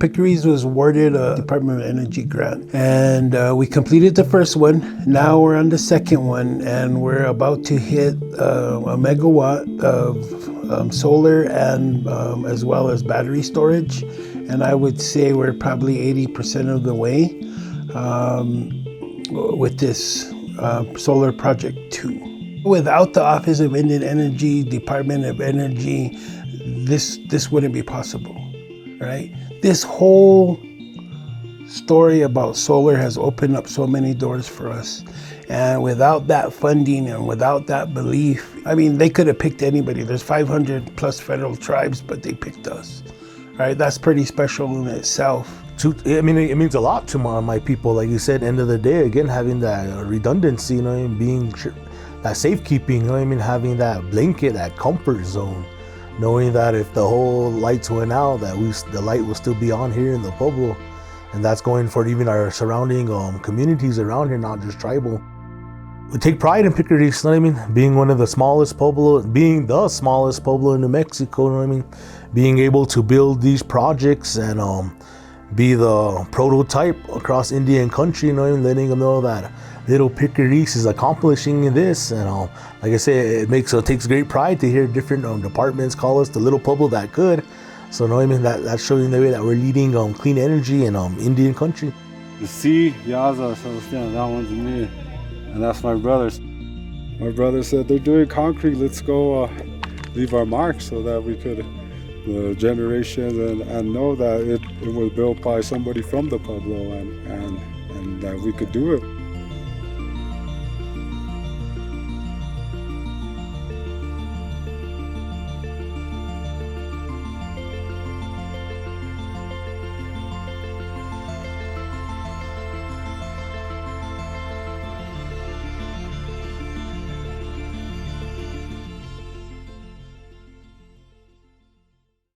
Picuris was awarded a Department of Energy grant, and we completed the first one. Now we're on the second one, and we're about to hit a megawatt of solar and as well as battery storage. And I would say we're probably 80% of the way with this solar project 2. Without the Office of Indian Energy, Department of Energy, this wouldn't be possible, right? This whole story about solar has opened up so many doors for us. And without that funding and without that belief, I mean, they could have picked anybody. There's 500 plus federal tribes, but they picked us, right? That's pretty special in itself. I mean, it means a lot to my people. Like you said, end of the day, again, having that redundancy, you know, being that safekeeping, you know what I mean, having that blanket, that comfort zone, knowing that if the whole lights went out, that the light will still be on here in the Pueblo. And that's going for even our surrounding communities around here, not just tribal. We take pride in Picuris, you know what I mean? Being one of the smallest Pueblo, being the smallest Pueblo in New Mexico, you know what I mean? Being able to build these projects and be the prototype across Indian country, you know what I mean? Letting them know that little Picuris is accomplishing this. And like I say, it takes great pride to hear different departments call us the little Pueblo that could. So, you know what I mean? That's showing the way that we're leading clean energy in Indian country. The C, Yaza, Celestina, that one's me. And that's my brothers. My brother said, they're doing concrete, let's go leave our mark so that we could, the generations, and know that it was built by somebody from the Pueblo and that we could do it.